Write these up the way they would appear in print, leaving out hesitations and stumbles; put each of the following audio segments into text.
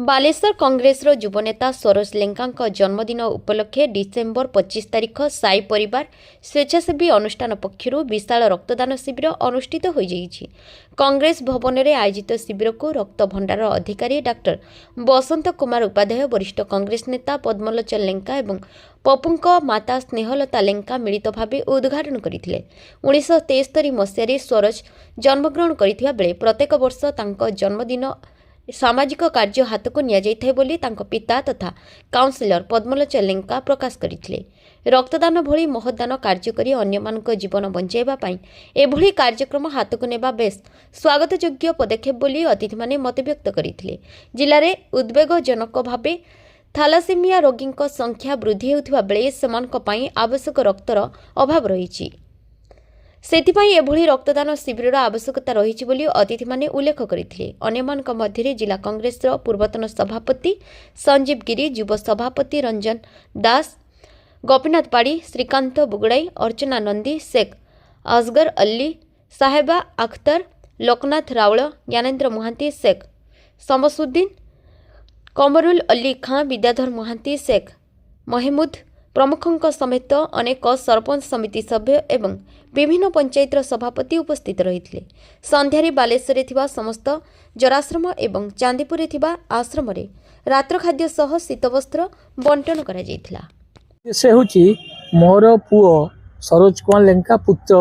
बालेश्वर कांग्रेसर युवनेता सरोज लेंका जन्मदिन उपलक्षे डिसेम्बर 25 तारिख साई परिवार स्वेच्छासेवी अनुष्ठान पक्षर विशाल रक्तदान शिविर अनुष्ठित हो जाइछि। कांग्रेस भवन में आयोजित शिविर को रक्त भंडार अधिकारी डाक्टर बसंत कुमार उपाध्याय, वरिष्ठ कांग्रेस नेता पद्मलोचन लेंका और पपुंक माता स्नेहलता लेंका मिलित भाव उद्घाटन करथिले। 1973 मसीह सरोज जन्मग्रहण करथिबा बेले प्रत्येक वर्ष तांको जन्मदिन सामाजिक कार्य हाथ को नियाଯାଇଥାଏ बोली तांको पिता तथा काउंसिलर पद्मलोचन लेंका प्रकाश करथिले। रक्तदान भली महदान कार्य करी अन्यमानक जीवन बंचाइबा पई एभली कार्यक्रम हाथ को नेबा बेस स्वागतयोग्य पदक्षेप बोली अतिथि माने मत व्यक्त करथिले। जिल्ला रे उद्वेगजनक भावे थैलासेमिया रोगीक संख्या वृद्धि होउथिबा बेले सेमानक पई आवश्यक रक्तर अभाव रहिछि। सेथिपाई एभली रक्तदान शिविर आवश्यकता रही बोली अतिथि माने उल्लेख करथिले। अन्यमानक मध्य जिला कांग्रेस पूर्वतन सभापति संजीव गिरी, युव सभापति रंजन दास, गोपीनाथ पाड़ी, श्रीकांत बुगड़ाई, अर्चना नंदी, शेख असगर अल्ली, साहेबा अख्तर, लोकनाथ रावल, ज्ञानेन्द्र महांती, शेख शमसुद्दीन, कमरुल अली खां, विद्याधर महांती, शेख महमूद प्रमुखों समेत अनेक सरपंच समिति सभ्य एवं विभिन्न पंचायत सभापति उपस्थित रही। संध्यारे बालेश्वर थिबा समस्त जराश्रम एवं चांदीपुर थिबा आश्रम रे रात्र खाद्य सह शीतवस्त्र बंटन करा जायथिला। से होची मोर पुओ सरोज कुमार लेंका पुत्र,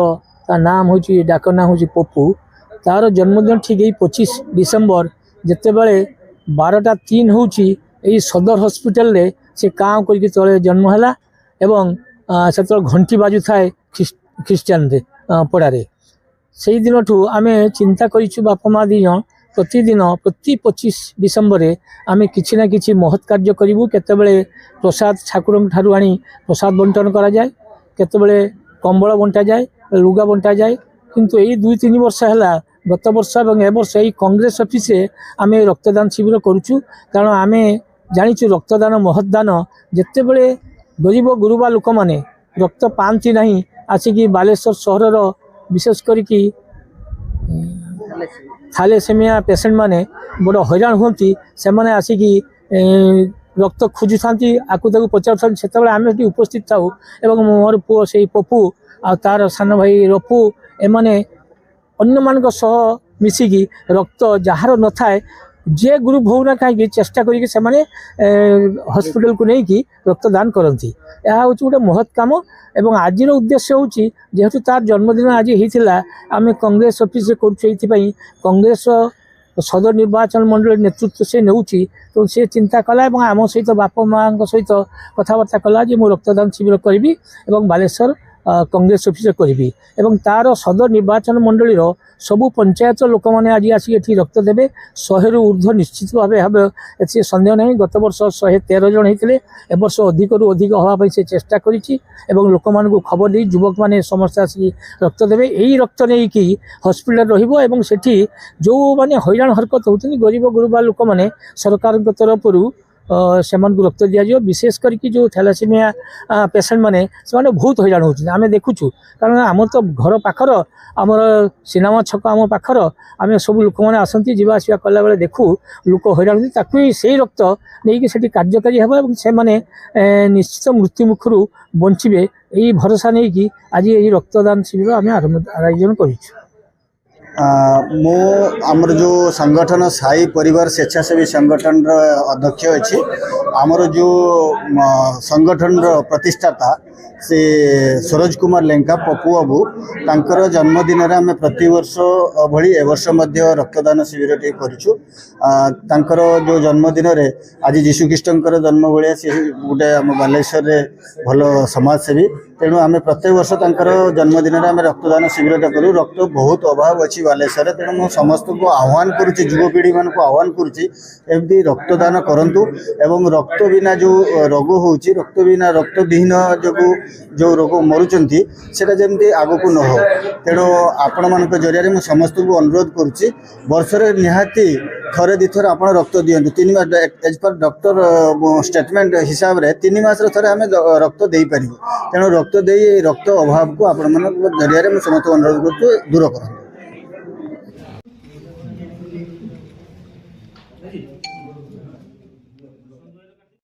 ता नाम होची डाक नाम होची पप्पू। तार जन्मदिन ठीक 25 डिसेम्बर जेते बेले 12:03 होची एई सदर हॉस्पिटल रे से काम करके तले जन्म है एवं से घंटी बाजू थाए ख्रीस्टियान पड़ारे से दिन ठू आम चिंता करूँ बापा माँ दी जन प्रतिदिन प्रति 25 डिसेम्बर आम कि ना कि महत् कार्य करूँ। केतबेले प्रसाद ठाकुर ठारू आनी प्रसाद बंटन करा जाए, केतबेले कंबल बंटा जाए, लुगा बंटा जाए। किंतु यही 2-3 वर्ष है गत वर्ष और ए वर्ष यही कांग्रेस ऑफिस आम रक्तदान शिविर करुचु। कारण आम जाचु रक्तदान महदान जिते बड़े गरीब गुरुबा लोक मैंने रक्त पाती ना आसिकी बालेश्वर सहर विशेष करके थैलेसेमिया पेसेंट माने बड़ हैरान होती से आसिकी रक्त खोजु था आकु पचार से आम उपस्थित था। मोर पुओ से पप्पू आ तार सान भाई रपू एमाने अन्य मान सह मिसिकी रक्त जार न थाए जे ग्रुप होना कहीं चेष्टा करें हॉस्पिटल को लेकिन रक्तदान करती। यह हूँ गोटे महत् कम एवं आज उद्देश्य हूँ जेहेतु तार जन्मदिन आज होता आम कांग्रेस ऑफिस कर कांग्रेस सदर निर्वाचन मंडल नेतृत्व से नौची तो से चिंता कला आम सहित बापा माँ सहित कथबार्ता कला मु रक्तदान शिविर करी बालेश्वर कांग्रेस ऑफिस करी एवं तार सदर निर्वाचन मंडल सबू पंचायत लोक मैंने आज आसिक रक्त देवे 100 रु ऊर्ध्व निश्चित भाव ए सन्देह नहीं। गत वर्ष 113 जन होते ए वर्ष अधिक रु अधिक हाँपाई से चेष्टा करी लोक मान खबर दी युवक मैंने समस्त आसिक रक्त देवे। यही रक्त नहीं कि हॉस्पिटल रही जो मैंने हैरान हरकत होती गरीब गुरुबा लोक मैंने सरकार तरफ से रक्त दिज्व विशेष करके जो थैलासेमिया पेसेंट माने से बहुत हैरान होती आम देखुचु। कारण आम तो घर पाखर आमर सिनेमा छक आम पाखर आम सब लोक मैंने आसती जावास कला बेले देखू लोक हैरान होती से रक्त नहीं कि कार्यकारी हे से निश्चित मृत्यु मुखर बंचे यही भरोसा नहीं कि आज यही रक्तदान शिविर आम आयोजन कर मो आमर जो संगठन साई परिवार स्वेच्छासेवी संगठन अध्यक्ष अच्छी आमर जो संगठन प्रतिष्ठाता से सरोज कुमार लेंका पप्पू बाबू तांकर जन्मदिन आम प्रति वर्ष भली ए वर्ष मध्य रक्तदान शिविर टे करूँ। तांकर जो जन्मदिन आज जीशुख्रीष्टर जन्म भाया सी गोटे आम बालेश्वर भल समाजसेवी तेणु आम प्रत्येक वर्ष तांकर जन्मदिन आम रक्तदान शिविर टे करूँ। रक्त बहुत अभाव अच्छी बालेश्वर तेणु मु समस्त को आह्वान करुच्ची युवपीढ़ी मान को आह्वान करुच्ची एमती रक्तदान करंतु एवं रक्त बिना जो रोग होउची रक्त बिना रक्तविहीन जो रोग मरुचंती सेटा जमती आगको न हो। तेणु आपण मान जरिया मु समस्त को अनुरोध करुच्ची वर्षरे निहाती थरे दिथर आप रक्त दियंतु 3 मास एज पर डॉक्टर स्टेटमेंट हिसाब रे 3 मास थरे आम रक्त दे पारिबु। तेणु रक्त दे रक्त अभाव को आपण मान जरिया मु समस्त अनुरोध करूँ दूर करंतु।